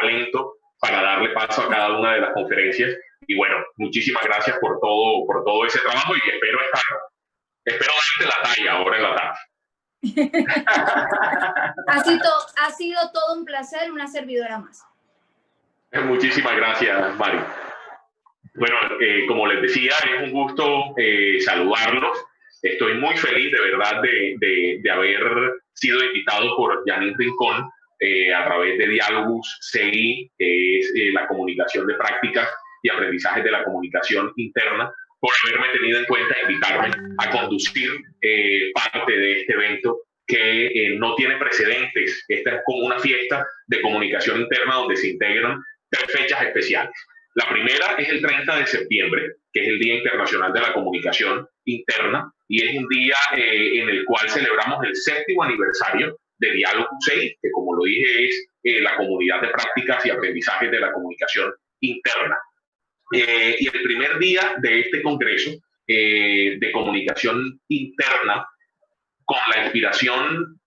talento para darle paso a cada una de las conferencias. Y bueno, muchísimas gracias por todo ese trabajo y espero darte la talla ahora en la tarde. Ha sido todo un placer, una servidora más. Muchísimas gracias, Mari. Bueno, como les decía, es un gusto saludarlos. Estoy muy feliz de verdad de haber sido invitado por Janine Rincón a través de Dialogus CI, que es la comunicación de prácticas y aprendizajes de la comunicación interna, por haberme tenido en cuenta e invitarme a conducir parte de este evento que no tiene precedentes. Esta es como una fiesta de comunicación interna donde se integran 3 fechas especiales. La primera es el 30 de septiembre, que es el Día Internacional de la Comunicación Interna, y es un día en el cual celebramos el 7º aniversario de Diálogo UCI, que como lo dije es la comunidad de prácticas y aprendizajes de la comunicación interna. Y el primer día de este congreso de comunicación interna, con la inspiración,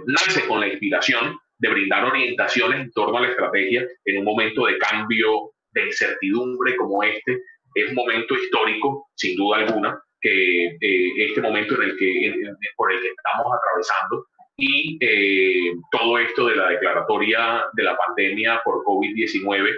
nace con la inspiración de brindar orientaciones en torno a la estrategia en un momento de cambio, de incertidumbre como este. Es un momento histórico, sin duda alguna, que este momento por el que estamos atravesando, y todo esto de la declaratoria de la pandemia por COVID-19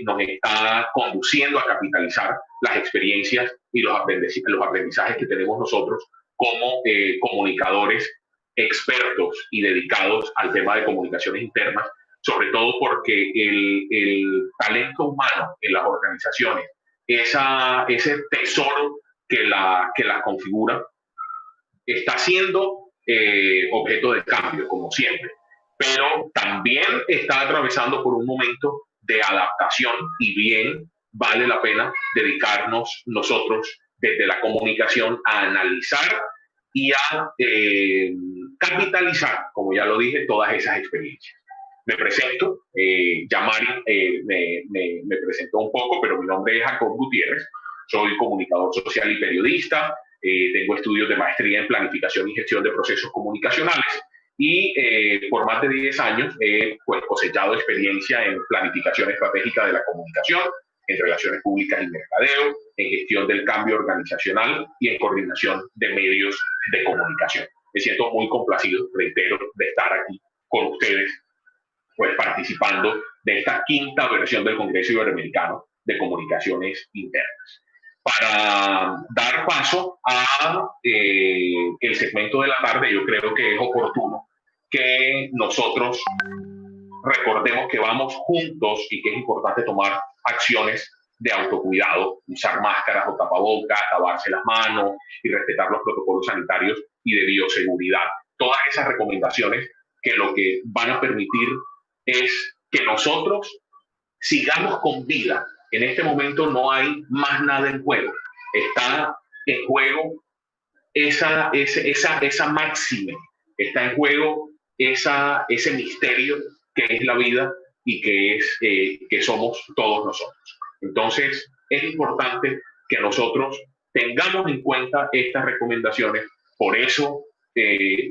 nos está conduciendo a capitalizar las experiencias y los aprendizajes que tenemos nosotros como comunicadores expertos y dedicados al tema de comunicaciones internas, sobre todo porque el talento humano en las organizaciones, ese tesoro que la configura, está siendo objeto de cambio, como siempre, pero también está atravesando por un momento de adaptación, y bien vale la pena dedicarnos nosotros desde la comunicación a analizar y a capitalizar, como ya lo dije, todas esas experiencias. Me presento, ya Mari me presentó un poco, pero mi nombre es Jacob Gutiérrez, soy comunicador social y periodista, tengo estudios de maestría en planificación y gestión de procesos comunicacionales, y por más de 10 años he cosechado experiencia en planificación estratégica de la comunicación, en relaciones públicas y mercadeo, en gestión del cambio organizacional y en coordinación de medios de comunicación. Me siento muy complacido, reitero, de estar aquí con ustedes, pues participando de esta 5ª versión del Congreso Iberoamericano de Comunicaciones Internas. Para dar paso a el segmento de la tarde, yo creo que es oportuno que nosotros recordemos que vamos juntos y que es importante tomar acciones de autocuidado, usar máscaras o tapabocas, lavarse las manos y respetar los protocolos sanitarios y de bioseguridad. Todas esas recomendaciones que lo que van a permitir es que nosotros sigamos con vida. En este momento no hay más nada en juego. Está en juego esa máxima, está en juego ese misterio que es la vida y que somos todos nosotros. Entonces, es importante que nosotros tengamos en cuenta estas recomendaciones. Por eso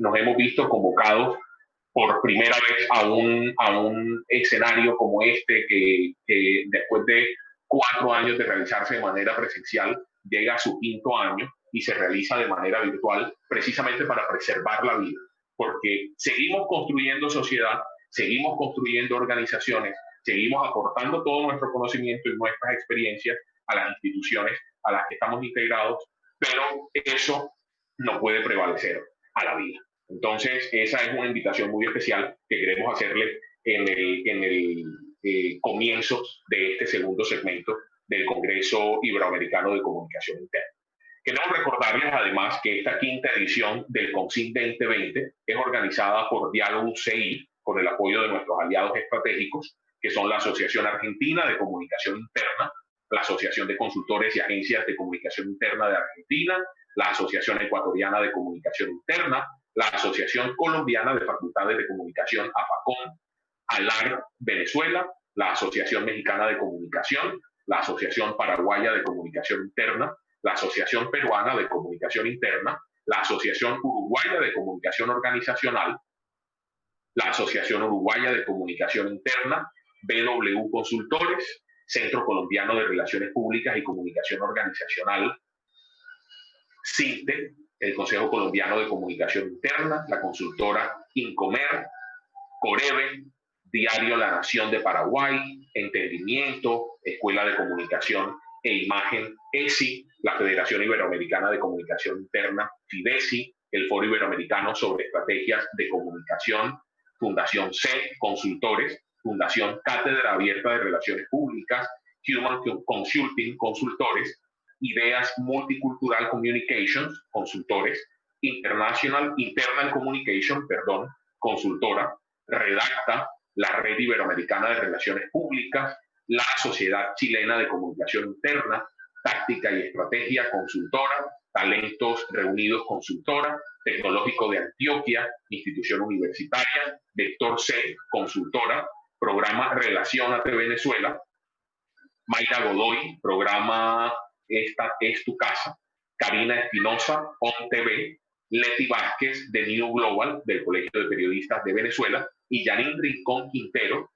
nos hemos visto convocados por primera vez a un escenario como este, que después de 4 años de realizarse de manera presencial, llega a su 5º año y se realiza de manera virtual, precisamente para preservar la vida, porque seguimos construyendo sociedad, seguimos construyendo organizaciones, seguimos aportando todo nuestro conocimiento y nuestras experiencias a las instituciones a las que estamos integrados, pero eso no puede prevalecer a la vida. Entonces, esa es una invitación muy especial que queremos hacerle en el comienzo de este 2º segmento del Congreso Iberoamericano de Comunicación Interna. Queremos recordarles además que esta 5ª edición del CONCIN 2020 es organizada por Diálogo CI con el apoyo de nuestros aliados estratégicos, que son la Asociación Argentina de Comunicación Interna, la Asociación de Consultores y Agencias de Comunicación Interna de Argentina, la Asociación Ecuatoriana de Comunicación Interna, la Asociación Colombiana de Facultades de Comunicación, AFACOM, ALAR Venezuela, la Asociación Mexicana de Comunicación, la Asociación Paraguaya de Comunicación Interna, la Asociación Peruana de Comunicación Interna, la Asociación Uruguaya de Comunicación Organizacional, la Asociación Uruguaya de Comunicación Interna, BW Consultores, Centro Colombiano de Relaciones Públicas y Comunicación Organizacional, CINTE, el Consejo Colombiano de Comunicación Interna, la consultora Incomer, Coreve, Diario La Nación de Paraguay, Entendimiento, Escuela de Comunicación e Imagen, ESI, la Federación Iberoamericana de Comunicación Interna, FIDESI, el Foro Iberoamericano sobre Estrategias de Comunicación, Fundación C, Consultores, Fundación Cátedra Abierta de Relaciones Públicas, Human Consulting, Consultores, Ideas Multicultural Communications, Consultores, Internal Communication, consultora, Redacta, la Red Iberoamericana de Relaciones Públicas, la Sociedad Chilena de Comunicación Interna, Táctica y Estrategia, consultora, Talentos Reunidos, consultora, Tecnológico de Antioquia, institución universitaria, Vector C, consultora, programa Relaciónate Venezuela, Mayra Godoy, programa Esta es tu casa, Karina Espinosa, ON TV, Leti Vázquez, de New Global, del Colegio de Periodistas de Venezuela, y Janine Rincón Quintero,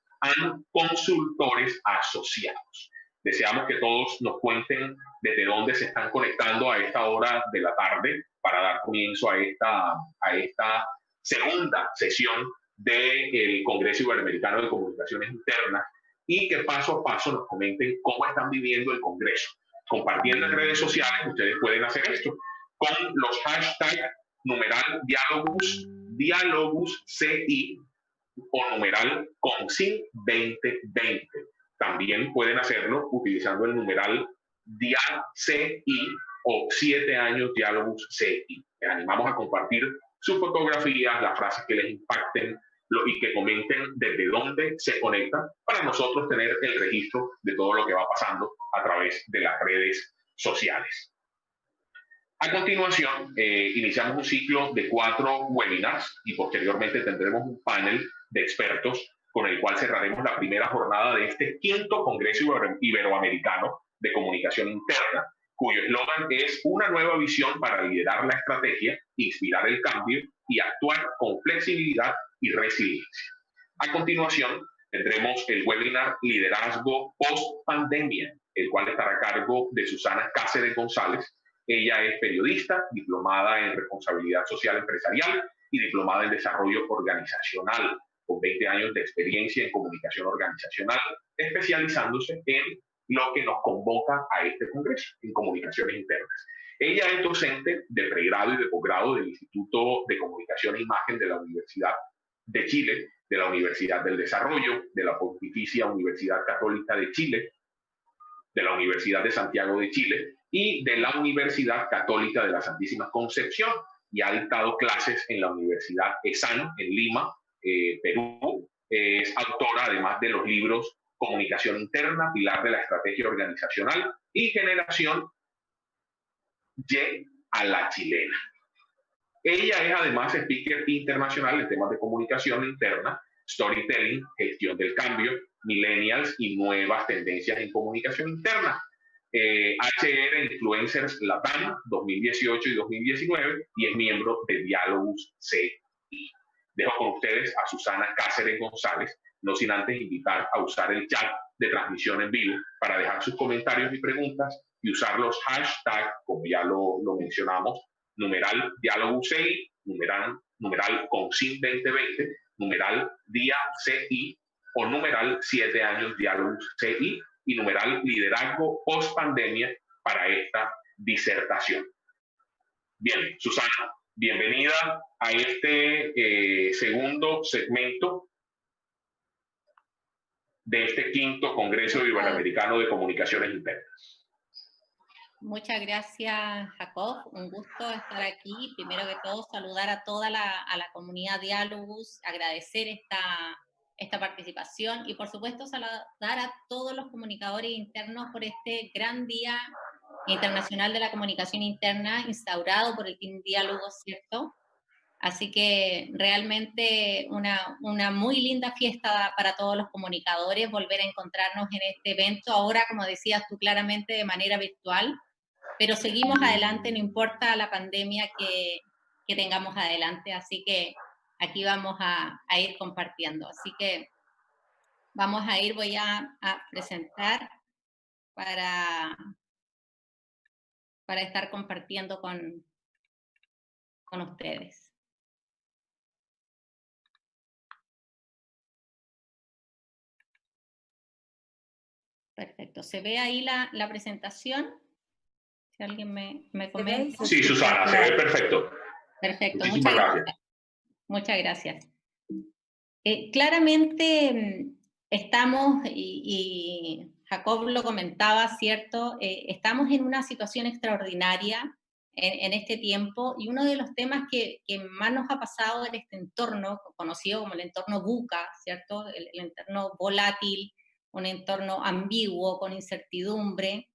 consultores asociados. Deseamos que todos nos cuenten desde dónde se están conectando a esta hora de la tarde para dar comienzo a esta segunda sesión del Congreso Iberoamericano de Comunicaciones Internas, y que paso a paso nos comenten cómo están viviendo el Congreso. Compartiendo en redes sociales, ustedes pueden hacer esto con los hashtags numeral dialogus CI o numeral CONCIN 2020. También pueden hacerlo utilizando el numeral DIACI o 7 años Dialogus CI. Les animamos a compartir sus fotografías, las frases que les impacten y que comenten desde dónde se conectan para nosotros tener el registro de todo lo que va pasando a través de las redes sociales. A continuación, iniciamos un ciclo de 4 webinars y posteriormente tendremos un panel de expertos con el cual cerraremos la primera jornada de este 5º Congreso Iberoamericano de Comunicación Interna, cuyo eslogan es una nueva visión para liderar la estrategia, inspirar el cambio y actuar con flexibilidad y resiliencia. A continuación, tendremos el webinar Liderazgo Post-Pandemia, el cual estará a cargo de Susana Cáceres González. Ella es periodista, diplomada en responsabilidad social empresarial y diplomada en desarrollo organizacional, con 20 años de experiencia en comunicación organizacional, especializándose en lo que nos convoca a este congreso, en comunicaciones internas. Ella es docente de pregrado y de posgrado del Instituto de Comunicación e Imagen de la Universidad de Chile, de la Universidad del Desarrollo, de la Pontificia Universidad Católica de Chile, de la Universidad de Santiago de Chile y de la Universidad Católica de la Santísima Concepción, y ha dictado clases en la Universidad ESAN en Lima, Perú. Es autora además de los libros Comunicación Interna, Pilar de la Estrategia Organizacional y Generación Y a la Chilena. Ella es además speaker internacional en temas de comunicación interna, storytelling, gestión del cambio, millennials y nuevas tendencias en comunicación interna. HR Influencers Latam 2018 y 2019 y es miembro de Dialogus CI. Dejo con ustedes a Susana Cáceres González, no sin antes invitar a usar el chat de transmisión en vivo para dejar sus comentarios y preguntas y usar los hashtags, como ya lo mencionamos, numeral Dialogus CI, numeral CONCIN 2020, numeral DIA-CI o numeral 7 años Dialogus CI y numeral Liderazgo Post-Pandemia para esta disertación. Bien, Susana, bienvenida a este segundo segmento de este 5º Congreso Iberoamericano de Comunicaciones Internas. Muchas gracias, Jacob. Un gusto estar aquí. Primero que todo, saludar a toda la comunidad Dialogus, agradecer esta participación y, por supuesto, saludar a todos los comunicadores internos por este gran Día Internacional de la Comunicación Interna instaurado por el Team Diálogos, ¿cierto? Así que realmente una muy linda fiesta para todos los comunicadores, volver a encontrarnos en este evento, ahora, como decías tú claramente, de manera virtual, pero seguimos adelante, no importa la pandemia que tengamos adelante, así que aquí vamos a ir compartiendo. Así que vamos a ir, voy a presentar para estar compartiendo con ustedes. Perfecto. ¿Se ve ahí la presentación? Si alguien me comenta. Sí, Susana, se ve perfecto. Perfecto. Muchísimas gracias. Muchas gracias. Claramente estamos, y Jacob lo comentaba, ¿cierto? Estamos en una situación extraordinaria en este tiempo, y uno de los temas que más nos ha pasado en este entorno, conocido como el entorno VUCA, ¿cierto? El entorno volátil, un entorno ambiguo, con incertidumbre,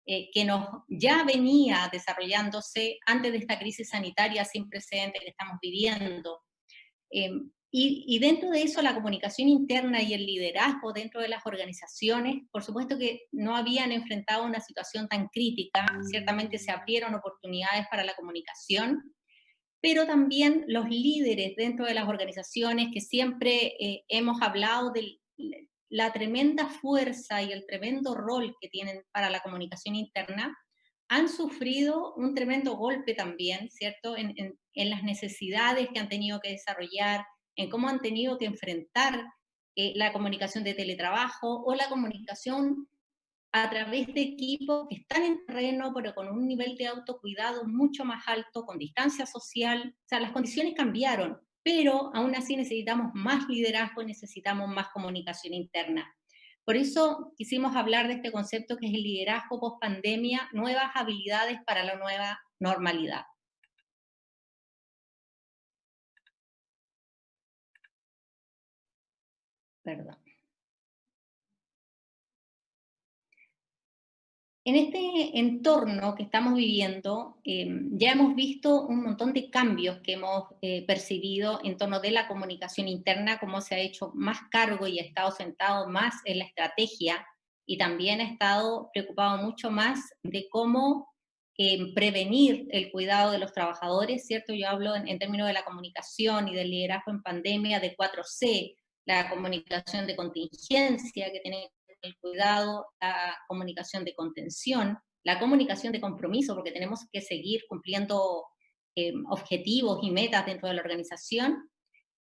que ya venía desarrollándose antes de esta crisis sanitaria sin precedentes que estamos viviendo. Y dentro de eso, la comunicación interna y el liderazgo dentro de las organizaciones, por supuesto que no habían enfrentado una situación tan crítica, ciertamente se abrieron oportunidades para la comunicación, pero también los líderes dentro de las organizaciones, que siempre hemos hablado de la tremenda fuerza y el tremendo rol que tienen para la comunicación interna, han sufrido un tremendo golpe también, ¿cierto? En las necesidades que han tenido que desarrollar, en cómo han tenido que enfrentar la comunicación de teletrabajo o la comunicación a través de equipos que están en terreno, pero con un nivel de autocuidado mucho más alto, con distancia social. O sea, las condiciones cambiaron, pero aún así necesitamos más liderazgo, necesitamos más comunicación interna. Por eso quisimos hablar de este concepto que es el liderazgo post-pandemia, nuevas habilidades para la nueva normalidad. Perdón. En este entorno que estamos viviendo, ya hemos visto un montón de cambios que hemos percibido en torno de la comunicación interna, cómo se ha hecho más cargo y ha estado sentado más en la estrategia, y también ha estado preocupado mucho más de cómo prevenir el cuidado de los trabajadores, ¿cierto? Yo hablo en términos de la comunicación y del liderazgo en pandemia de 4C, la comunicación de contingencia, que tiene el cuidado, la comunicación de contención, la comunicación de compromiso, porque tenemos que seguir cumpliendo objetivos y metas dentro de la organización,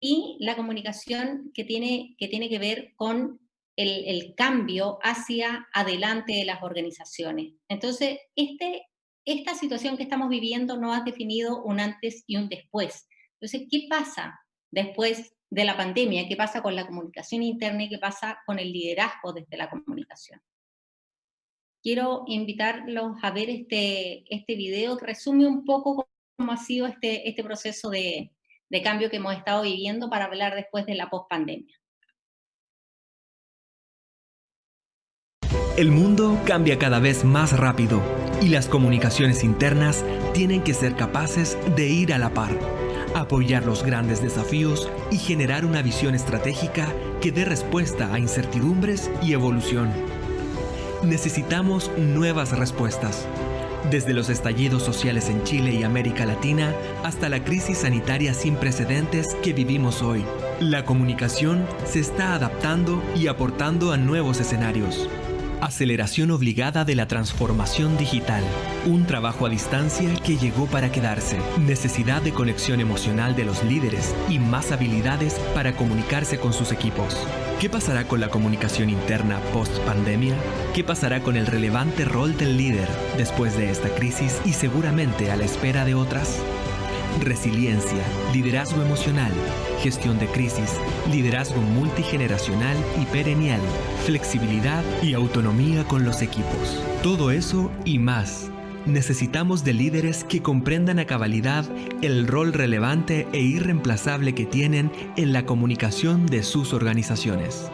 y la comunicación que tiene que ver con el cambio hacia adelante de las organizaciones. Entonces, esta situación que estamos viviendo nos ha definido un antes y un después. Entonces, ¿qué pasa después de la pandemia? ¿Qué pasa con la comunicación interna y qué pasa con el liderazgo desde la comunicación? Quiero invitarlos a ver este video que resume un poco cómo ha sido este proceso de cambio que hemos estado viviendo, para hablar después de la pospandemia. El mundo cambia cada vez más rápido y las comunicaciones internas tienen que ser capaces de ir a la par, apoyar los grandes desafíos y generar una visión estratégica que dé respuesta a incertidumbres y evolución. Necesitamos nuevas respuestas, desde los estallidos sociales en Chile y América Latina hasta la crisis sanitaria sin precedentes que vivimos hoy. La comunicación se está adaptando y aportando a nuevos escenarios. Aceleración obligada de la transformación digital. Un trabajo a distancia que llegó para quedarse. Necesidad de conexión emocional de los líderes y más habilidades para comunicarse con sus equipos. ¿Qué pasará con la comunicación interna post-pandemia? ¿Qué pasará con el relevante rol del líder después de esta crisis y seguramente a la espera de otras? Resiliencia, liderazgo emocional, gestión de crisis, liderazgo multigeneracional y perennial, flexibilidad y autonomía con los equipos. Todo eso y más. Necesitamos de líderes que comprendan a cabalidad el rol relevante e irreemplazable que tienen en la comunicación de sus organizaciones.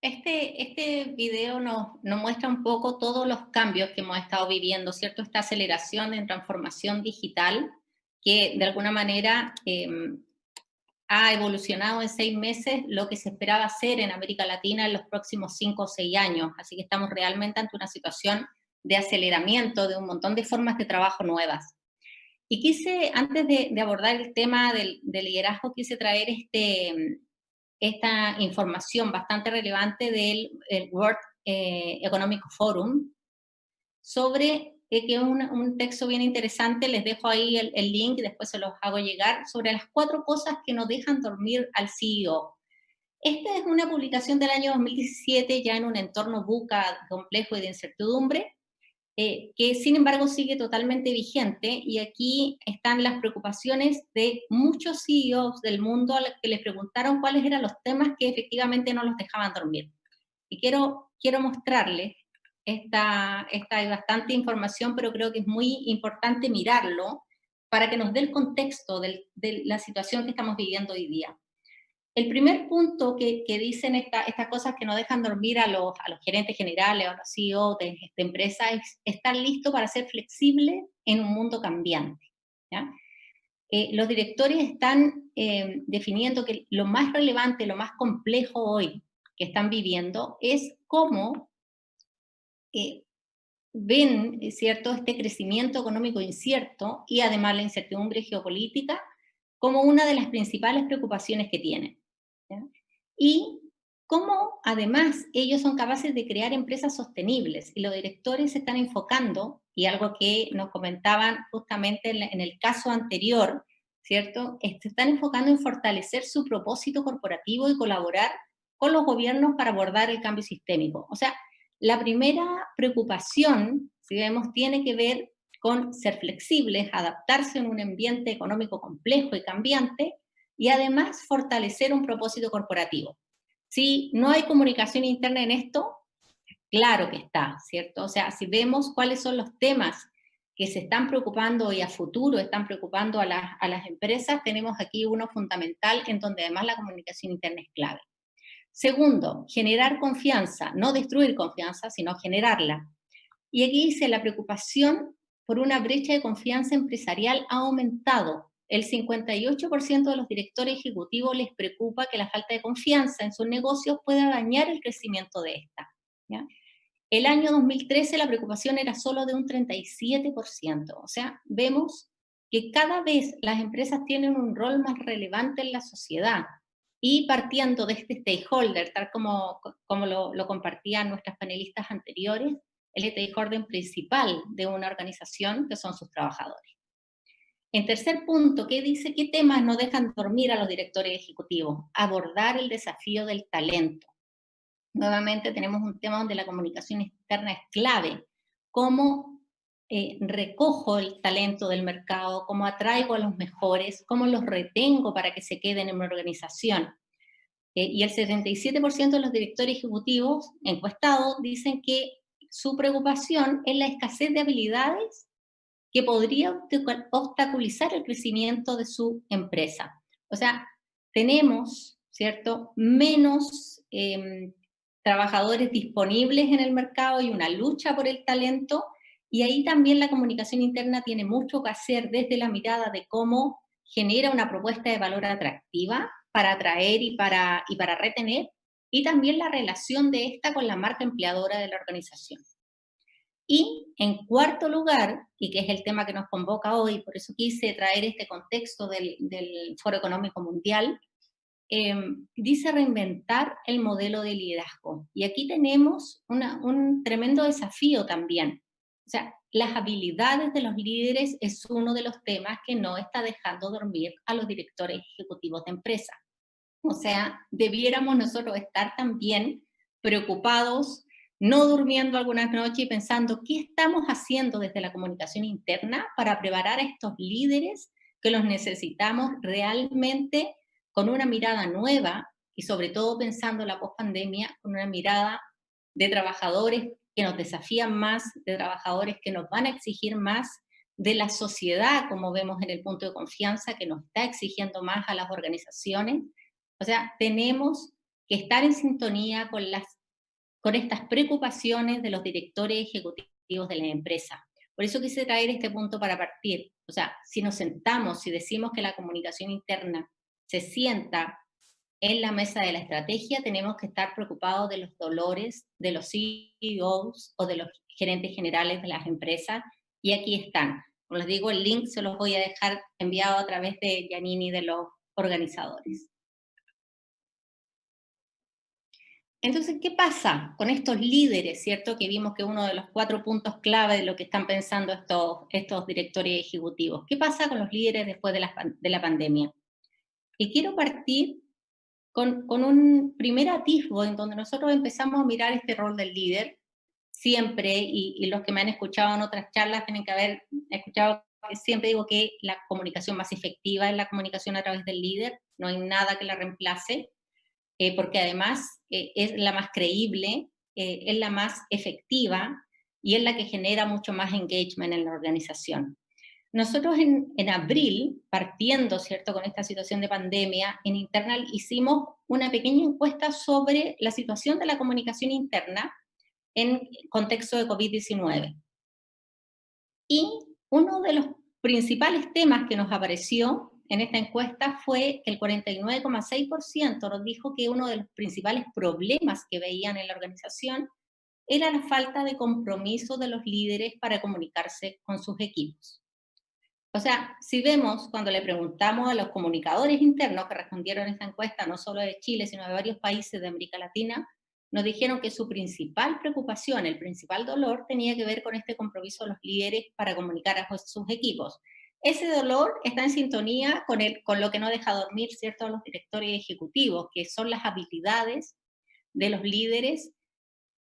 Este video nos muestra un poco todos los cambios que hemos estado viviendo, ¿cierto? Esta aceleración en transformación digital que de alguna manera ha evolucionado en 6 meses lo que se esperaba hacer en América Latina en los próximos 5 o 6 años. Así que estamos realmente ante una situación de aceleramiento de un montón de formas de trabajo nuevas. Y quise, antes de abordar el tema del liderazgo, quise traer esta información bastante relevante del World Economic Forum sobre, que es un texto bien interesante, les dejo ahí el link y después se los hago llegar, sobre las 4 cosas que no dejan dormir al CEO. Esta es una publicación del año 2017, ya en un entorno VUCA complejo y de incertidumbre, que sin embargo sigue totalmente vigente, y aquí están las preocupaciones de muchos CEOs del mundo a los que les preguntaron cuáles eran los temas que efectivamente no los dejaban dormir. Y quiero mostrarles, hay bastante información, pero creo que es muy importante mirarlo para que nos dé el contexto de la situación que estamos viviendo hoy día. El primer punto que dicen estas cosas que no dejan dormir a los gerentes generales, a los CEO de empresas, es estar listo para ser flexible en un mundo cambiante, ¿ya? Los directores están definiendo que lo más relevante, lo más complejo hoy que están viviendo es cómo ven, ¿cierto?, este crecimiento económico incierto y además la incertidumbre geopolítica como una de las principales preocupaciones que tienen, ¿ya? Y cómo además ellos son capaces de crear empresas sostenibles, y los directores se están enfocando, y algo que nos comentaban justamente en el caso anterior, ¿cierto?, se están enfocando en fortalecer su propósito corporativo y colaborar con los gobiernos para abordar el cambio sistémico. O sea, la primera preocupación, si vemos, tiene que ver con ser flexibles, adaptarse en un ambiente económico complejo y cambiante, y además fortalecer un propósito corporativo. Si no hay comunicación interna en esto, claro que está, ¿cierto? O sea, si vemos cuáles son los temas que se están preocupando y a futuro están preocupando a las empresas, tenemos aquí uno fundamental en donde además la comunicación interna es clave. Segundo, generar confianza, no destruir confianza, sino generarla. Y aquí dice, la preocupación por una brecha de confianza empresarial ha aumentado. El 58% de los directores ejecutivos les preocupa que la falta de confianza en sus negocios pueda dañar el crecimiento de esta, ¿ya? El año 2013 la preocupación era solo de un 37%. O sea, vemos que cada vez las empresas tienen un rol más relevante en la sociedad, y partiendo de este stakeholder, tal como lo compartían nuestras panelistas anteriores, el stakeholder principal de una organización, que son sus trabajadores. En tercer punto, ¿qué dice? ¿Qué temas no dejan dormir a los directores ejecutivos? Abordar el desafío del talento. Nuevamente tenemos un tema donde la comunicación externa es clave. ¿Cómo recojo el talento del mercado? ¿Cómo atraigo a los mejores? ¿Cómo los retengo para que se queden en mi organización? Y el 77% de los directores ejecutivos encuestados dicen que su preocupación es la escasez de habilidades que podría obstaculizar el crecimiento de su empresa. O sea, tenemos, ¿cierto?, menos trabajadores disponibles en el mercado y una lucha por el talento, y ahí también la comunicación interna tiene mucho que hacer desde la mirada de cómo genera una propuesta de valor atractiva para atraer y para retener, y también la relación de esta con la marca empleadora de la organización. Y en cuarto lugar, y que es el tema que nos convoca hoy, por eso quise traer este contexto del Foro Económico Mundial, dice reinventar el modelo de liderazgo. Y aquí tenemos un tremendo desafío también. O sea, las habilidades de los líderes es uno de los temas que no está dejando dormir a los directores ejecutivos de empresa. O sea, debiéramos nosotros estar también preocupados, no durmiendo algunas noches y pensando qué estamos haciendo desde la comunicación interna para preparar a estos líderes que los necesitamos realmente con una mirada nueva, y sobre todo pensando la pospandemia con una mirada de trabajadores que nos desafían más, de trabajadores que nos van a exigir más, de la sociedad, como vemos en el punto de confianza, que nos está exigiendo más a las organizaciones. O sea, tenemos que estar en sintonía con estas preocupaciones de los directores ejecutivos de la empresa. Por eso quise traer este punto para partir. O sea, si nos sentamos, si decimos que la comunicación interna se sienta en la mesa de la estrategia, tenemos que estar preocupados de los dolores de los CEOs o de los gerentes generales de las empresas, y aquí están. Como les digo, el link se los voy a dejar enviado a través de Giannini, de los organizadores. Entonces, ¿qué pasa con estos líderes, cierto? Que vimos que uno de los 4 puntos clave de lo que están pensando estos directores ejecutivos. ¿Qué pasa con los líderes después de la pandemia? Y quiero partir con un primer atisbo en donde nosotros empezamos a mirar este rol del líder, siempre, y los que me han escuchado en otras charlas tienen que haber escuchado que siempre digo que la comunicación más efectiva es la comunicación a través del líder, no hay nada que la reemplace, porque además es la más creíble, es la más efectiva y es la que genera mucho más engagement en la organización. Nosotros en abril, partiendo, ¿cierto?, con esta situación de pandemia, en Internal hicimos una pequeña encuesta sobre la situación de la comunicación interna en contexto de COVID-19. Y uno de los principales temas que nos apareció en esta encuesta fue que el 49,6% nos dijo que uno de los principales problemas que veían en la organización era la falta de compromiso de los líderes para comunicarse con sus equipos. O sea, si vemos, cuando le preguntamos a los comunicadores internos que respondieron a esta encuesta, no solo de Chile, sino de varios países de América Latina, nos dijeron que su principal preocupación, el principal dolor, tenía que ver con este compromiso de los líderes para comunicar a sus equipos. Ese dolor está en sintonía con lo que no deja dormir, ¿cierto?, a los directores ejecutivos, que son las habilidades de los líderes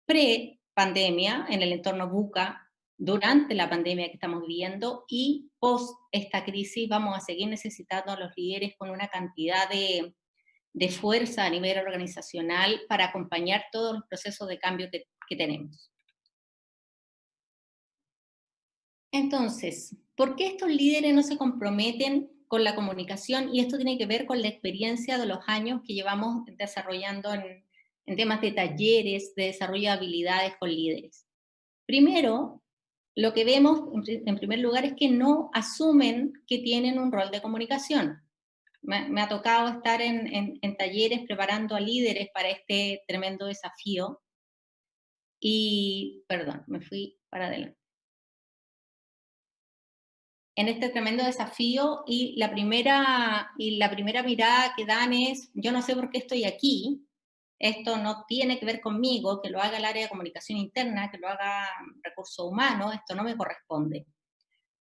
pre-pandemia en el entorno VUCA, durante la pandemia que estamos viviendo, y post esta crisis vamos a seguir necesitando a los líderes con una cantidad de fuerza a nivel organizacional para acompañar todos los procesos de cambio que tenemos. Entonces, ¿por qué estos líderes no se comprometen con la comunicación? Y esto tiene que ver con la experiencia de los años que llevamos desarrollando en temas de talleres, de desarrollo de habilidades con líderes. Primero, lo que vemos en primer lugar es que no asumen que tienen un rol de comunicación. Me ha tocado estar en talleres preparando a líderes para este tremendo desafío. Y, perdón, me fui para adelante. En este tremendo desafío, y la primera mirada que dan es: yo no sé por qué estoy aquí, esto no tiene que ver conmigo, que lo haga el área de comunicación interna, que lo haga recursos humanos, esto no me corresponde.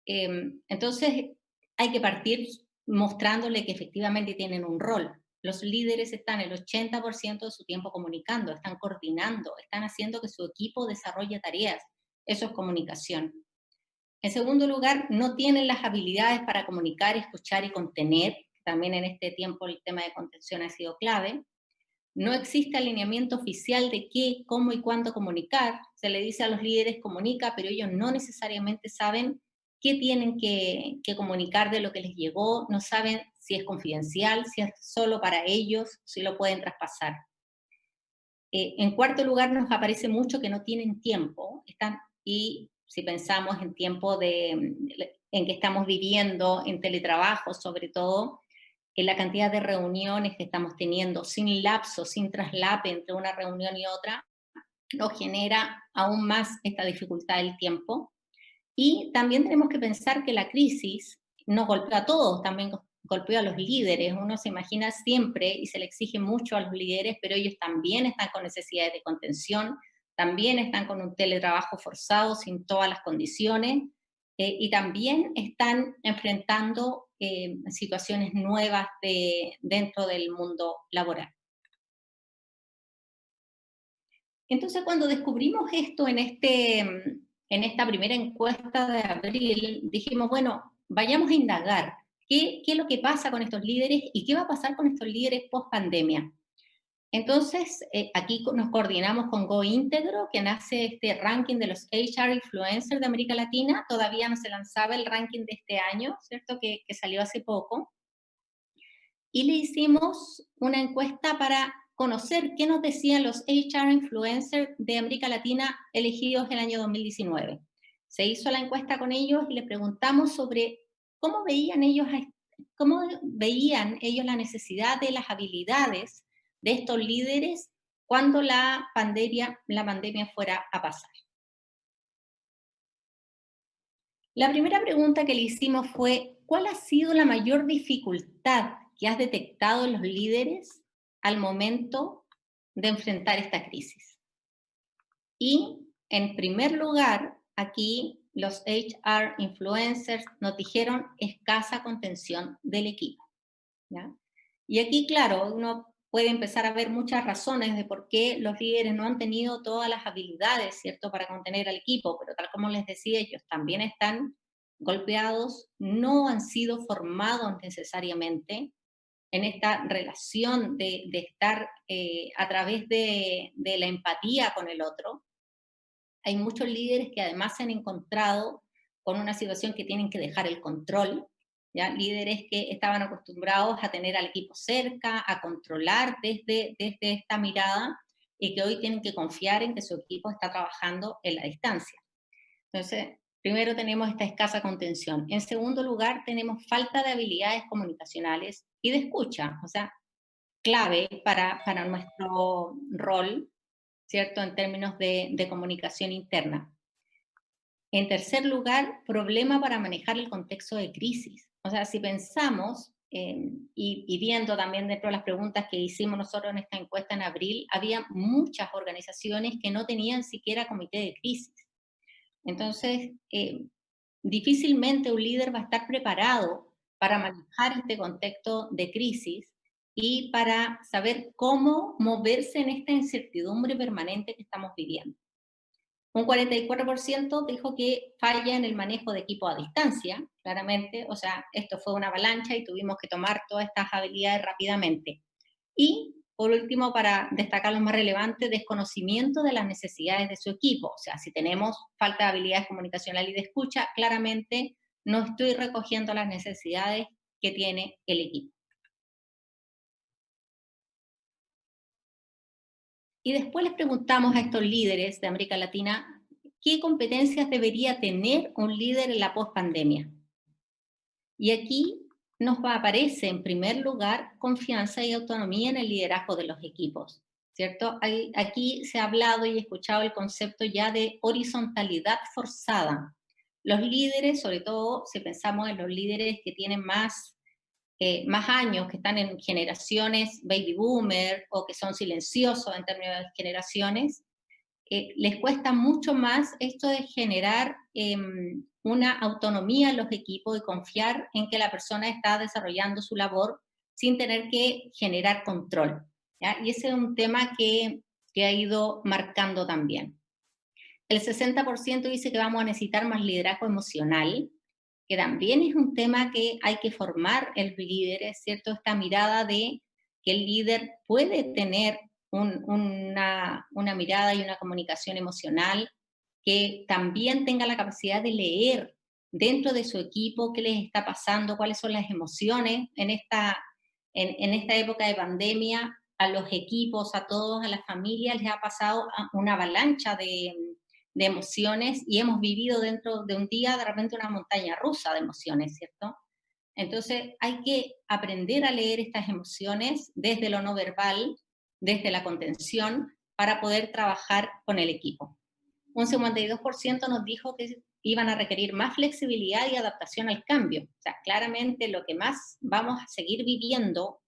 Entonces hay que partir mostrándole que efectivamente tienen un rol. Los líderes están el 80% de su tiempo comunicando, están coordinando, están haciendo que su equipo desarrolle tareas. Eso es comunicación. En segundo lugar, no tienen las habilidades para comunicar, escuchar y contener. También en este tiempo el tema de contención ha sido clave. No existe alineamiento oficial de qué, cómo y cuándo comunicar. Se le dice a los líderes comunica, pero ellos no necesariamente saben qué tienen que comunicar de lo que les llegó, no saben si es confidencial, si es solo para ellos, si lo pueden traspasar. En cuarto lugar, nos aparece mucho que no tienen tiempo, y si pensamos en tiempo en que estamos viviendo, en teletrabajo sobre todo, en la cantidad de reuniones que estamos teniendo, sin lapso, sin traslape entre una reunión y otra, nos genera aún más esta dificultad del tiempo. Y también tenemos que pensar que la crisis nos golpeó a todos, también golpeó a los líderes. Uno se imagina siempre, y se le exige mucho a los líderes, pero ellos también están con necesidades de contención, también están con un teletrabajo forzado sin todas las condiciones, y también están enfrentando situaciones nuevas dentro del mundo laboral. Entonces, cuando descubrimos esto en esta primera encuesta de abril, dijimos, bueno, vayamos a indagar qué es lo que pasa con estos líderes y qué va a pasar con estos líderes post pandemia. Entonces, aquí nos coordinamos con GoIntegro, quien hace este ranking de los HR Influencers de América Latina. Todavía no se lanzaba el ranking de este año, ¿cierto?, que salió hace poco. Y le hicimos una encuesta para conocer qué nos decían los HR Influencers de América Latina elegidos el año 2019. Se hizo la encuesta con ellos y le preguntamos sobre cómo veían ellos cómo veían ellos la necesidad de las habilidades de estos líderes cuando la pandemia fuera a pasar. La primera pregunta que le hicimos fue, ¿cuál ha sido la mayor dificultad que has detectado en los líderes al momento de enfrentar esta crisis? Y en primer lugar, aquí los HR influencers nos dijeron escasa contención del equipo, ¿ya? Y aquí, claro, uno puede empezar a ver muchas razones de por qué los líderes no han tenido todas las habilidades, ¿cierto?, para contener al equipo, pero tal como les decía, ellos también están golpeados, no han sido formados necesariamente en esta relación de estar a través de la empatía con el otro. Hay muchos líderes que además se han encontrado con una situación que tienen que dejar el control, ¿ya? Líderes que estaban acostumbrados a tener al equipo cerca, a controlar desde esta mirada, y que hoy tienen que confiar en que su equipo está trabajando en la distancia. Entonces, primero tenemos esta escasa contención. En segundo lugar, tenemos falta de habilidades comunicacionales y de escucha, o sea, clave para nuestro rol, ¿cierto?, en términos de comunicación interna. En tercer lugar, problema para manejar el contexto de crisis. O sea, si pensamos, y viendo también dentro de las preguntas que hicimos nosotros en esta encuesta en abril, había muchas organizaciones que no tenían siquiera comité de crisis. Entonces, difícilmente un líder va a estar preparado para manejar este contexto de crisis y para saber cómo moverse en esta incertidumbre permanente que estamos viviendo. Un 44% dijo que falla en el manejo de equipo a distancia, claramente, o sea, esto fue una avalancha y tuvimos que tomar todas estas habilidades rápidamente. Y, por último, para destacar lo más relevante, desconocimiento de las necesidades de su equipo. O sea, si tenemos falta de habilidades comunicacionales y de escucha, claramente no estoy recogiendo las necesidades que tiene el equipo. Y después les preguntamos a estos líderes de América Latina qué competencias debería tener un líder en la pospandemia. Y aquí nos aparece en primer lugar confianza y autonomía en el liderazgo de los equipos, ¿cierto? Aquí se ha hablado y escuchado el concepto ya de horizontalidad forzada. Los líderes, sobre todo si pensamos en los líderes que tienen más años, que están en generaciones baby boomer o que son silenciosos en términos de generaciones, les cuesta mucho más esto de generar una autonomía en los equipos y confiar en que la persona está desarrollando su labor sin tener que generar control, ¿ya? Y ese es un tema que ha ido marcando también. El 60% dice que vamos a necesitar más liderazgo emocional, que también es un tema que hay que formar el líder, es cierto, esta mirada de que el líder puede tener una mirada y una comunicación emocional, que también tenga la capacidad de leer dentro de su equipo qué les está pasando, cuáles son las emociones en esta época de pandemia. A los equipos, a todos, a las familias les ha pasado una avalancha de emociones y hemos vivido dentro de un día de repente una montaña rusa de emociones, ¿cierto? Entonces hay que aprender a leer estas emociones desde lo no verbal, desde la contención, para poder trabajar con el equipo. Un 52% nos dijo que iban a requerir más flexibilidad y adaptación al cambio. O sea, claramente lo que más vamos a seguir viviendo,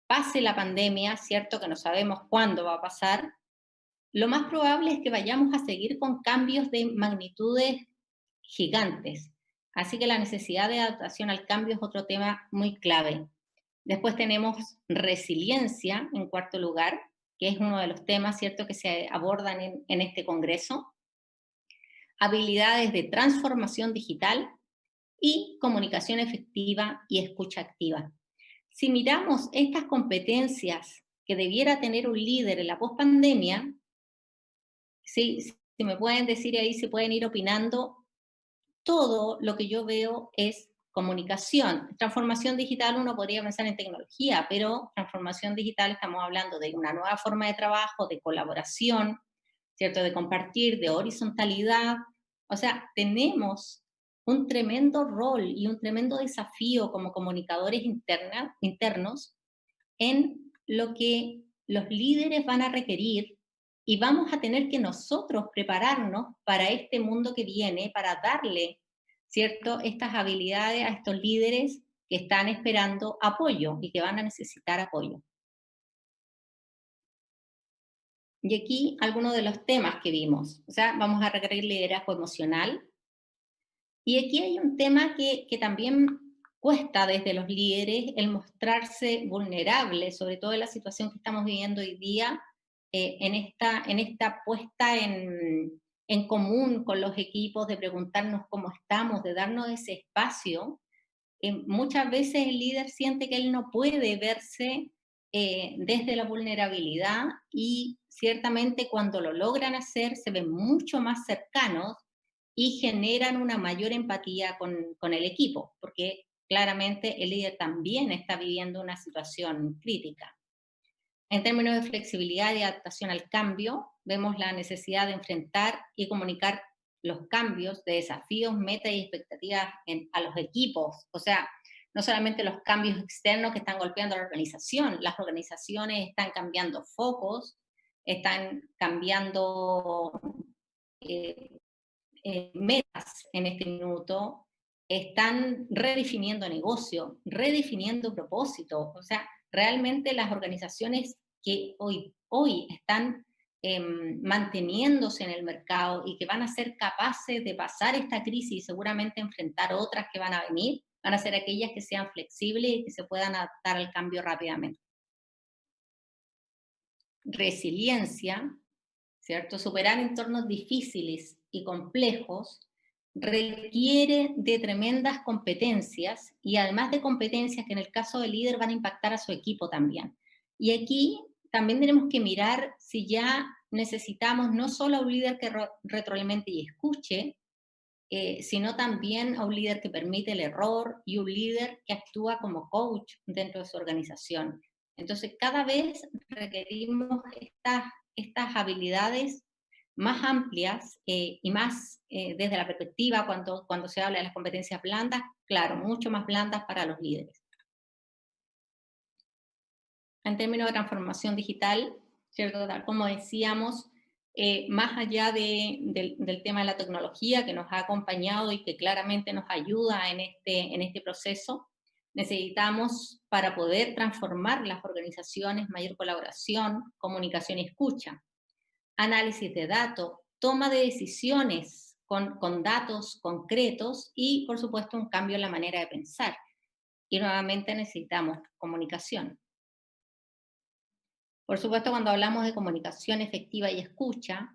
pase la pandemia, ¿cierto? Que no sabemos cuándo va a pasar, lo más probable es que vayamos a seguir con cambios de magnitudes gigantes. Así que la necesidad de adaptación al cambio es otro tema muy clave. Después tenemos resiliencia, en cuarto lugar, que es uno de los temas, ¿cierto?, que se abordan en este congreso. Habilidades de transformación digital y comunicación efectiva y escucha activa. Si miramos estas competencias que debiera tener un líder en la pospandemia, sí, si me pueden decir ahí, si pueden ir opinando, todo lo que yo veo es comunicación. Transformación digital, uno podría pensar en tecnología, pero transformación digital estamos hablando de una nueva forma de trabajo, de colaboración, ¿cierto?, de compartir, de horizontalidad. O sea, tenemos un tremendo rol y un tremendo desafío como comunicadores internos en lo que los líderes van a requerir y vamos a tener que nosotros prepararnos para este mundo que viene, para darle, ¿cierto?, estas habilidades a estos líderes que están esperando apoyo y que van a necesitar apoyo. Y aquí algunos de los temas que vimos. O sea, vamos a requerir liderazgo emocional. Y aquí hay un tema que también cuesta desde los líderes, el mostrarse vulnerable, sobre todo en la situación que estamos viviendo hoy día, en esta puesta en común con los equipos, de preguntarnos cómo estamos, de darnos ese espacio. Muchas veces el líder siente que él no puede verse desde la vulnerabilidad y ciertamente cuando lo logran hacer se ven mucho más cercanos y generan una mayor empatía con el equipo, porque claramente el líder también está viviendo una situación crítica. En términos de flexibilidad y adaptación al cambio, vemos la necesidad de enfrentar y comunicar los cambios de desafíos, metas y expectativas a los equipos. O sea, no solamente los cambios externos que están golpeando a la organización, las organizaciones están cambiando focos, están cambiando metas en este minuto, están redefiniendo negocio, redefiniendo propósito. O sea, realmente las organizaciones que hoy están manteniéndose en el mercado y que van a ser capaces de pasar esta crisis y seguramente enfrentar otras que van a venir, van a ser aquellas que sean flexibles y que se puedan adaptar al cambio rápidamente. Resiliencia, ¿cierto? Superar entornos difíciles y complejos requiere de tremendas competencias y además de competencias que en el caso del líder van a impactar a su equipo también. Y aquí también tenemos que mirar si ya necesitamos no solo a un líder que retroalimente y escuche, sino también a un líder que permite el error y un líder que actúa como coach dentro de su organización. Entonces, cada vez requerimos estas habilidades más amplias y más desde la perspectiva cuando se habla de las competencias blandas, claro, mucho más blandas para los líderes. En términos de transformación digital, ¿cierto? Como decíamos, más allá del tema de la tecnología que nos ha acompañado y que claramente nos ayuda en este proceso, necesitamos para poder transformar las organizaciones mayor colaboración, comunicación y escucha, análisis de datos, toma de decisiones con datos concretos y, por supuesto, un cambio en la manera de pensar. Y nuevamente necesitamos comunicación. Por supuesto, cuando hablamos de comunicación efectiva y escucha,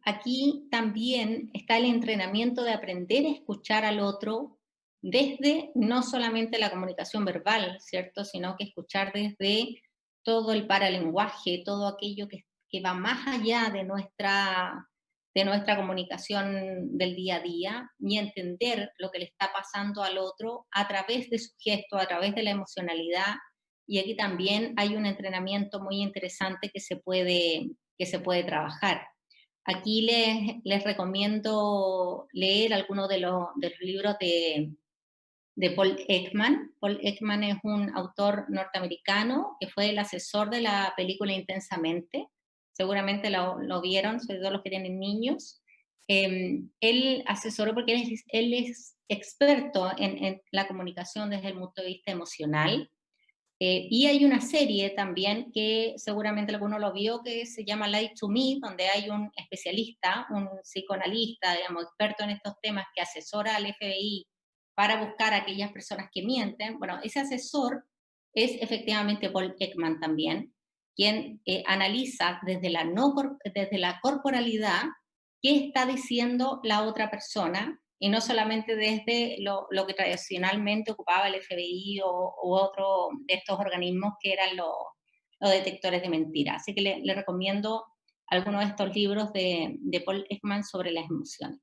aquí también está el entrenamiento de aprender a escuchar al otro desde no solamente la comunicación verbal, ¿cierto? Sino que escuchar desde todo el paralenguaje, todo aquello que va más allá de nuestra comunicación del día a día y entender lo que le está pasando al otro a través de su gesto, a través de la emocionalidad. Y aquí también hay un entrenamiento muy interesante que se puede trabajar. Aquí les recomiendo leer algunos de los libros de Paul Ekman. Paul Ekman es un autor norteamericano que fue el asesor de la película Intensamente. Seguramente lo vieron, sobre todo los que tienen niños. Él asesoró porque él es experto en la comunicación desde el punto de vista emocional. Y hay una serie también que seguramente alguno lo vio que se llama Lie to Me, donde hay un especialista, un psicoanalista, digamos, experto en estos temas que asesora al FBI para buscar a aquellas personas que mienten. Bueno, ese asesor es efectivamente Paul Ekman también, quien analiza desde la corporalidad qué está diciendo la otra persona y no solamente desde lo que tradicionalmente ocupaba el FBI u otro de estos organismos que eran los detectores de mentiras. Así que le recomiendo algunos de estos libros de Paul Ekman sobre las emociones.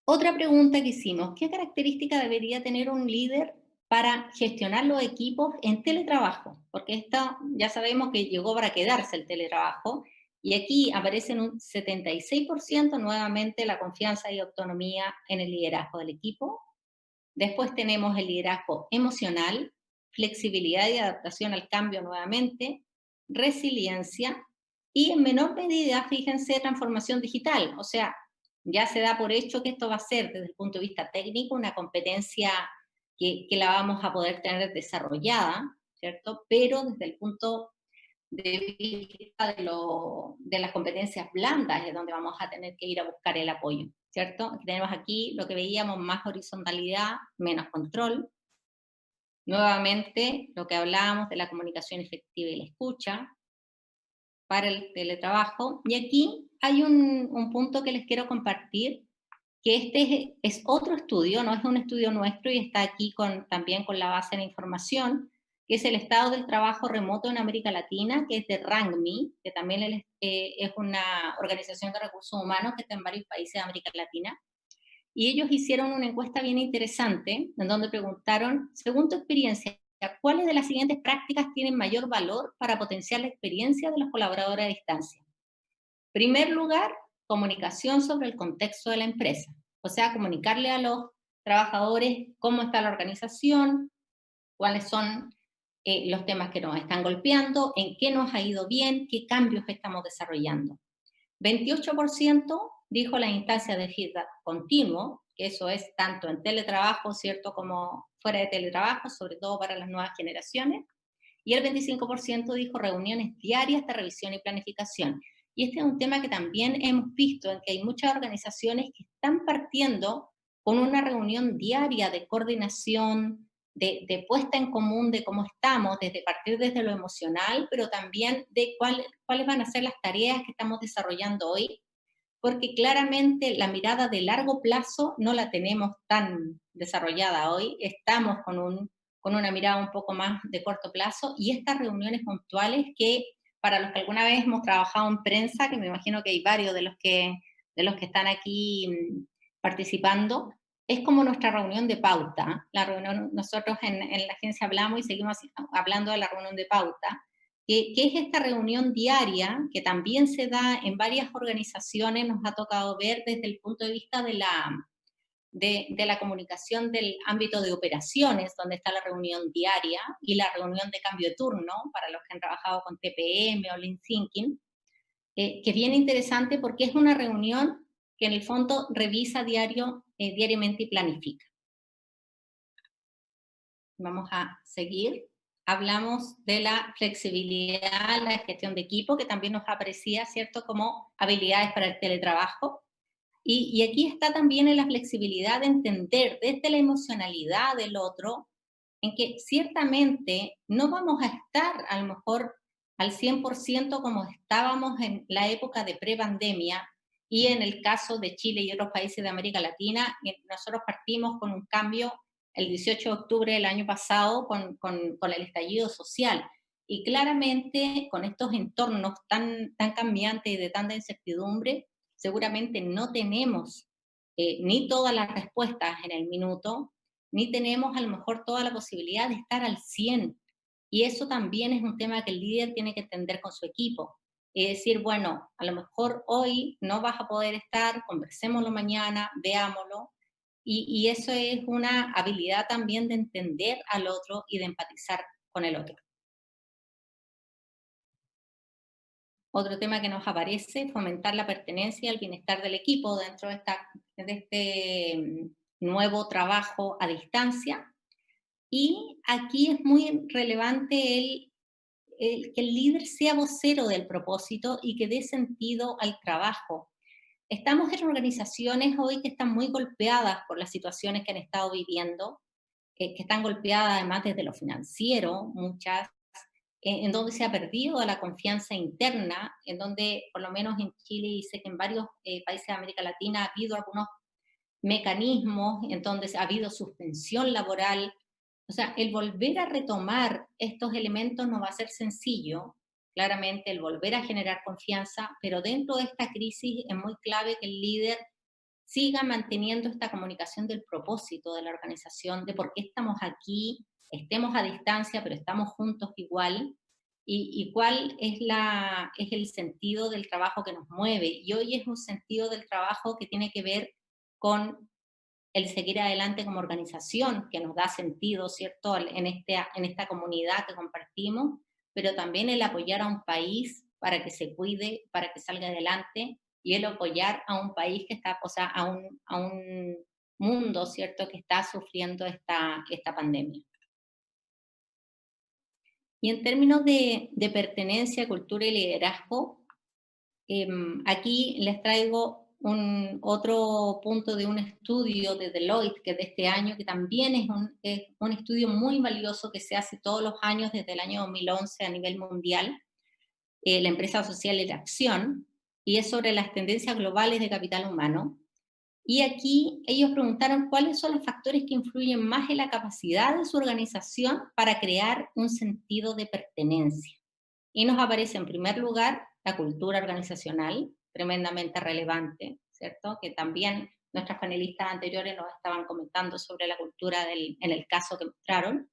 Otra pregunta que hicimos, ¿qué característica debería tener un líder para gestionar los equipos en teletrabajo? Porque esto ya sabemos que llegó para quedarse el teletrabajo Y aquí aparece en un 76% nuevamente la confianza y autonomía en el liderazgo del equipo. Después tenemos el liderazgo emocional, flexibilidad y adaptación al cambio nuevamente, resiliencia y en menor medida, fíjense, transformación digital. O sea, ya se da por hecho que esto va a ser desde el punto de vista técnico una competencia que la vamos a poder tener desarrollada, ¿cierto? Pero desde el punto de vista de las competencias blandas es donde vamos a tener que ir a buscar el apoyo, ¿cierto? Tenemos aquí lo que veíamos, más horizontalidad, menos control. Nuevamente, lo que hablábamos de la comunicación efectiva y la escucha para el teletrabajo. Y aquí hay un punto que les quiero compartir, que este es otro estudio, no es un estudio nuestro y está aquí también con la base de la información, que es el estado del trabajo remoto en América Latina, que es de RANGMI, que también es una organización de recursos humanos que está en varios países de América Latina. Y ellos hicieron una encuesta bien interesante, en donde preguntaron, según tu experiencia, ¿cuáles de las siguientes prácticas tienen mayor valor para potenciar la experiencia de los colaboradores a distancia? Primer lugar, comunicación sobre el contexto de la empresa. O sea, comunicarle a los trabajadores cómo está la organización, cuáles son los temas que nos están golpeando, en qué nos ha ido bien, qué cambios estamos desarrollando. 28% dijo la instancia de feedback continuo, que eso es tanto en teletrabajo, ¿cierto?, como fuera de teletrabajo, sobre todo para las nuevas generaciones. Y el 25% dijo reuniones diarias de revisión y planificación. Y este es un tema que también hemos visto, en que hay muchas organizaciones que están partiendo con una reunión diaria de coordinación, de puesta en común de cómo estamos, partir desde lo emocional, pero también de cuáles van a ser las tareas que estamos desarrollando hoy, porque claramente la mirada de largo plazo no la tenemos tan desarrollada hoy, estamos con una mirada un poco más de corto plazo, y estas reuniones puntuales que, para los que alguna vez hemos trabajado en prensa, que me imagino que hay varios de los que están aquí participando, es como nuestra reunión de pauta. La reunión, nosotros en la agencia hablamos y seguimos hablando de la reunión de pauta, que es esta reunión diaria que también se da en varias organizaciones, nos ha tocado ver desde el punto de vista de la comunicación del ámbito de operaciones, donde está la reunión diaria y la reunión de cambio de turno, para los que han trabajado con TPM o Lean Thinking, que es bien interesante porque es una reunión que en el fondo revisa diariamente y planifica. Vamos a seguir. Hablamos de la flexibilidad, la gestión de equipo, que también nos aparecía, ¿cierto?, como habilidades para el teletrabajo. Y aquí está también en la flexibilidad de entender desde la emocionalidad del otro, en que ciertamente no vamos a estar a lo mejor al 100% como estábamos en la época de prepandemia, y en el caso de Chile y otros países de América Latina, nosotros partimos con un cambio el 18 de octubre del año pasado con el estallido social. Y claramente con estos entornos tan cambiantes y de tanta incertidumbre, seguramente no tenemos ni todas las respuestas en el minuto, ni tenemos a lo mejor toda la posibilidad de estar al 100. Y eso también es un tema que el líder tiene que entender con su equipo. Y decir, bueno, a lo mejor hoy no vas a poder estar, conversémoslo mañana, veámoslo. Y eso es una habilidad también de entender al otro y de empatizar con el otro. Otro tema que nos aparece, fomentar la pertenencia y el bienestar del equipo dentro de este nuevo trabajo a distancia. Y aquí es muy relevante que el líder sea vocero del propósito y que dé sentido al trabajo. Estamos en organizaciones hoy que están muy golpeadas por las situaciones que han estado viviendo, que están golpeadas además desde lo financiero, muchas, en donde se ha perdido la confianza interna, en donde por lo menos en Chile y sé que en varios países de América Latina ha habido algunos mecanismos en donde ha habido suspensión laboral. O sea, el volver a retomar estos elementos no va a ser sencillo, claramente el volver a generar confianza, pero dentro de esta crisis es muy clave que el líder siga manteniendo esta comunicación del propósito de la organización, de por qué estamos aquí, estemos a distancia, pero estamos juntos igual, y cuál es el sentido del trabajo que nos mueve. Y hoy es un sentido del trabajo que tiene que ver con el seguir adelante como organización, que nos da sentido, ¿cierto?, en esta comunidad que compartimos, pero también el apoyar a un país para que se cuide, para que salga adelante, y el apoyar a un país que está, o sea, a un mundo, ¿cierto?, que está sufriendo esta pandemia. Y en términos de pertenencia, cultura y liderazgo, aquí les traigo otro punto de un estudio de Deloitte, que de este año, que también es un estudio muy valioso que se hace todos los años desde el año 2011 a nivel mundial, la empresa social y la acción, y es sobre las tendencias globales de capital humano. Y aquí ellos preguntaron cuáles son los factores que influyen más en la capacidad de su organización para crear un sentido de pertenencia. Y nos aparece en primer lugar la cultura organizacional, tremendamente relevante, ¿cierto? Que también nuestras panelistas anteriores nos estaban comentando sobre la cultura en el caso que mostraron.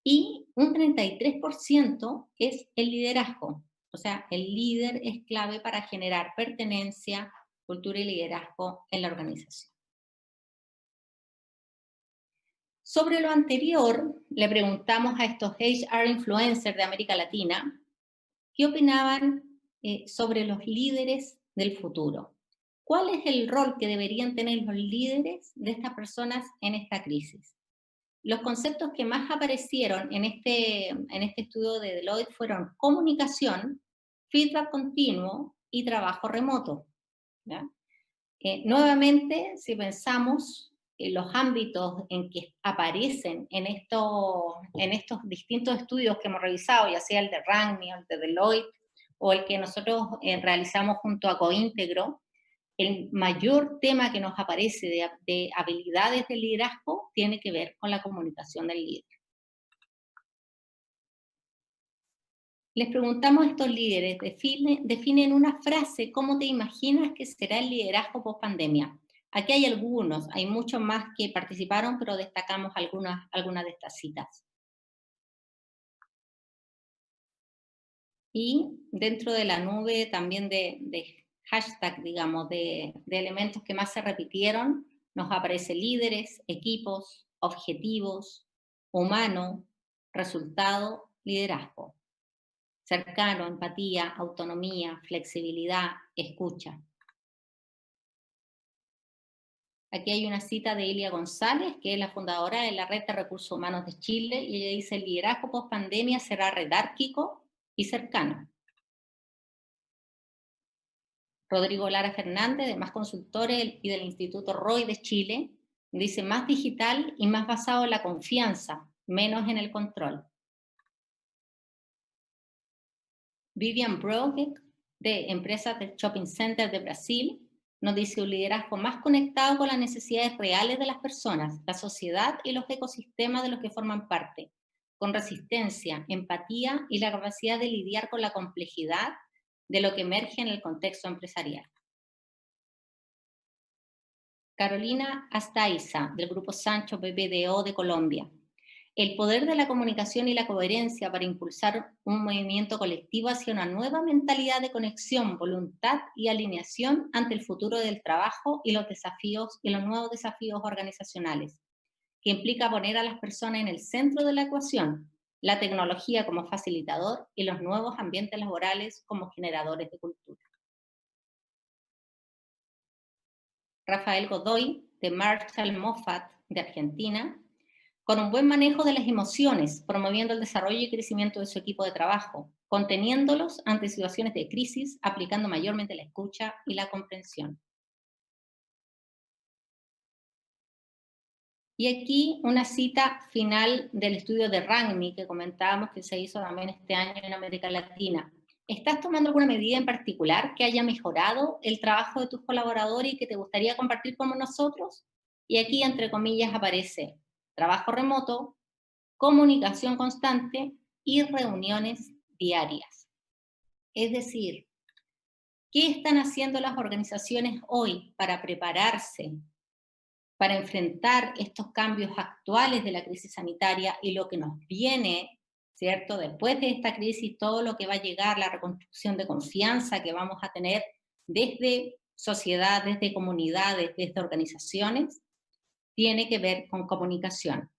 Y un 33% es el liderazgo. O sea, el líder es clave para generar pertenencia, cultura y liderazgo en la organización. Sobre lo anterior, le preguntamos a estos HR influencers de América Latina qué opinaban sobre los líderes del futuro. ¿Cuál es el rol que deberían tener los líderes de estas personas en esta crisis? Los conceptos que más aparecieron en este estudio de Deloitte fueron comunicación, feedback continuo y trabajo remoto, ¿ya? Nuevamente, si pensamos en los ámbitos en que aparecen en estos distintos estudios que hemos revisado, ya sea el de Rangmi, el de Deloitte, o el que nosotros realizamos junto a Coíntegro, el mayor tema que nos aparece de habilidades de liderazgo tiene que ver con la comunicación del líder. Les preguntamos a estos líderes, define en una frase cómo te imaginas que será el liderazgo post pandemia. Aquí hay algunos, hay muchos más que participaron, pero destacamos algunas de estas citas. Y dentro de la nube también de hashtag, digamos, de elementos que más se repitieron, nos aparece líderes, equipos, objetivos, humano, resultado, liderazgo. Cercano, empatía, autonomía, flexibilidad, escucha. Aquí hay una cita de Ilia González, que es la fundadora de la Red de Recursos Humanos de Chile, y ella dice: el liderazgo post pandemia será redárquico y cercano. Rodrigo Lara Fernández, de Más Consultores y del Instituto Roy de Chile, dice: más digital y más basado en la confianza, menos en el control. Vivian Broek, de Empresas del Shopping Center de Brasil, nos dice: un liderazgo más conectado con las necesidades reales de las personas, la sociedad y los ecosistemas de los que forman parte, con resistencia, empatía y la capacidad de lidiar con la complejidad de lo que emerge en el contexto empresarial. Carolina Astaiza, del Grupo Sancho BBDO de Colombia: el poder de la comunicación y la coherencia para impulsar un movimiento colectivo hacia una nueva mentalidad de conexión, voluntad y alineación ante el futuro del trabajo y los nuevos desafíos organizacionales, que implica poner a las personas en el centro de la ecuación, la tecnología como facilitador y los nuevos ambientes laborales como generadores de cultura. Rafael Godoy, de Marshall Moffat de Argentina: con un buen manejo de las emociones, promoviendo el desarrollo y crecimiento de su equipo de trabajo, conteniéndolos ante situaciones de crisis, aplicando mayormente la escucha y la comprensión. Y aquí una cita final del estudio de Rangmi que comentábamos, que se hizo también este año en América Latina. ¿Estás tomando alguna medida en particular que haya mejorado el trabajo de tus colaboradores y que te gustaría compartir con nosotros? Y aquí, entre comillas, aparece trabajo remoto, comunicación constante y reuniones diarias. Es decir, ¿qué están haciendo las organizaciones hoy para prepararse, para enfrentar estos cambios actuales de la crisis sanitaria y lo que nos viene ¿cierto? Después de esta crisis, todo lo que va a llegar, la reconstrucción de confianza que vamos a tener desde sociedad, desde comunidades, desde organizaciones, tiene que ver con comunicación.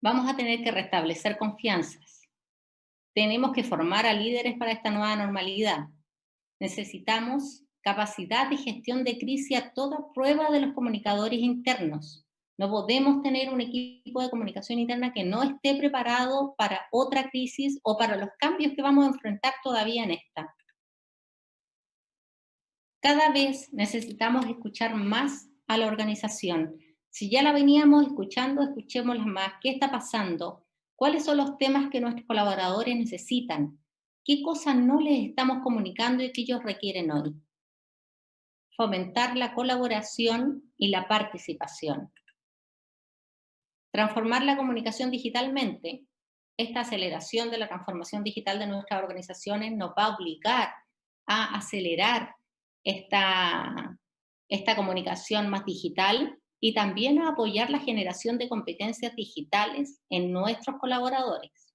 Vamos a tener que restablecer confianzas. Tenemos que formar a líderes para esta nueva normalidad. Necesitamos capacidad de gestión de crisis a toda prueba de los comunicadores internos. No podemos tener un equipo de comunicación interna que no esté preparado para otra crisis o para los cambios que vamos a enfrentar todavía en esta. Cada vez necesitamos escuchar más a la organización. Si ya la veníamos escuchando, escuchémosla más. ¿Qué está pasando? ¿Cuáles son los temas que nuestros colaboradores necesitan? ¿Qué cosas no les estamos comunicando y que ellos requieren hoy? Fomentar la colaboración y la participación. Transformar la comunicación digitalmente. Esta aceleración de la transformación digital de nuestras organizaciones nos va a obligar a acelerar esta comunicación más digital y también a apoyar la generación de competencias digitales en nuestros colaboradores.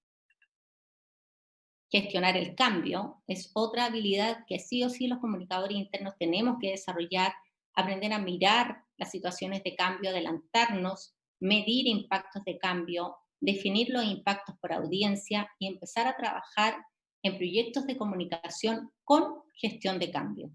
Gestionar el cambio es otra habilidad que sí o sí los comunicadores internos tenemos que desarrollar, aprender a mirar las situaciones de cambio, adelantarnos, medir impactos de cambio, definir los impactos por audiencia y empezar a trabajar en proyectos de comunicación con gestión de cambio.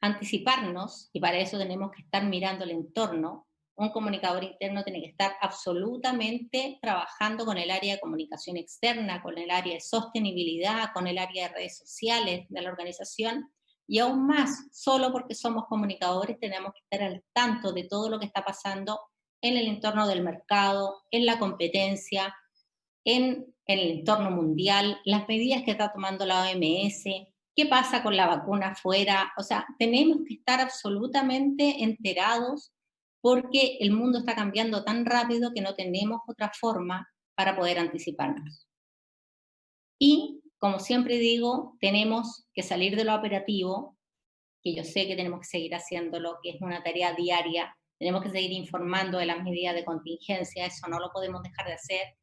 Anticiparnos, y para eso tenemos que estar mirando el entorno. Un comunicador interno tiene que estar absolutamente trabajando con el área de comunicación externa, con el área de sostenibilidad, con el área de redes sociales de la organización, y aún más, solo porque somos comunicadores tenemos que estar al tanto de todo lo que está pasando en el entorno del mercado, en la competencia, en el entorno mundial, las medidas que está tomando la OMS, qué pasa con la vacuna afuera. O sea, tenemos que estar absolutamente enterados porque el mundo está cambiando tan rápido que no tenemos otra forma para poder anticiparnos. Y, como siempre digo, tenemos que salir de lo operativo, que yo sé que tenemos que seguir haciéndolo, que es una tarea diaria, tenemos que seguir informando de las medidas de contingencia, eso no lo podemos dejar de hacer,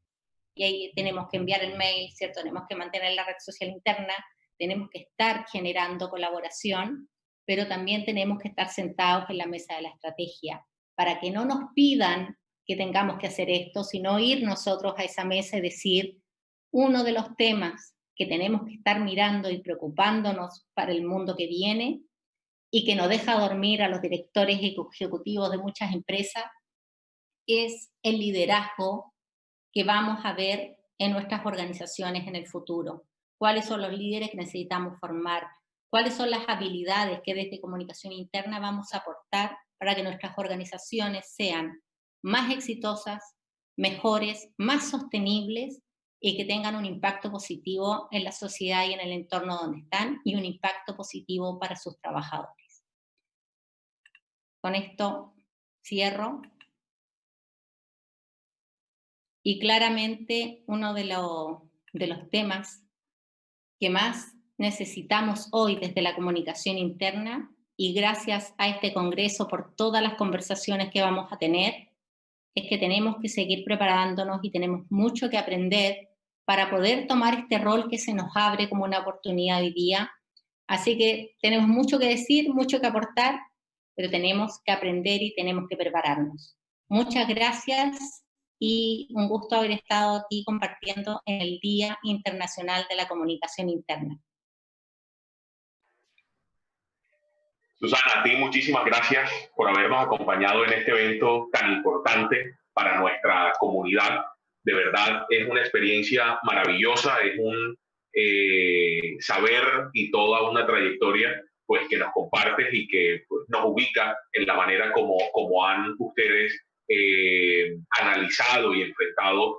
y ahí tenemos que enviar el mail, ¿cierto? Tenemos que mantener la red social interna, tenemos que estar generando colaboración, pero también tenemos que estar sentados en la mesa de la estrategia, para que no nos pidan que tengamos que hacer esto, sino ir nosotros a esa mesa y decir, uno de los temas que tenemos que estar mirando y preocupándonos para el mundo que viene y que no deja dormir a los directores ejecutivos de muchas empresas, es el liderazgo que vamos a ver en nuestras organizaciones en el futuro. ¿Cuáles son los líderes que necesitamos formar? ¿Cuáles son las habilidades que desde comunicación interna vamos a aportar para que nuestras organizaciones sean más exitosas, mejores, más sostenibles y que tengan un impacto positivo en la sociedad y en el entorno donde están y un impacto positivo para sus trabajadores? Con esto cierro. Y claramente uno de los temas que más necesitamos hoy desde la comunicación interna, y gracias a este congreso por todas las conversaciones que vamos a tener, es que tenemos que seguir preparándonos y tenemos mucho que aprender para poder tomar este rol que se nos abre como una oportunidad hoy día. Así que tenemos mucho que decir, mucho que aportar, pero tenemos que aprender y tenemos que prepararnos. Muchas gracias y un gusto haber estado aquí compartiendo en el Día Internacional de la Comunicación Interna. Susana, a ti muchísimas gracias por habernos acompañado en este evento tan importante para nuestra comunidad. De verdad es una experiencia maravillosa, es un saber y toda una trayectoria pues, que nos compartes y que pues, nos ubica en la manera como han ustedes analizado y enfrentado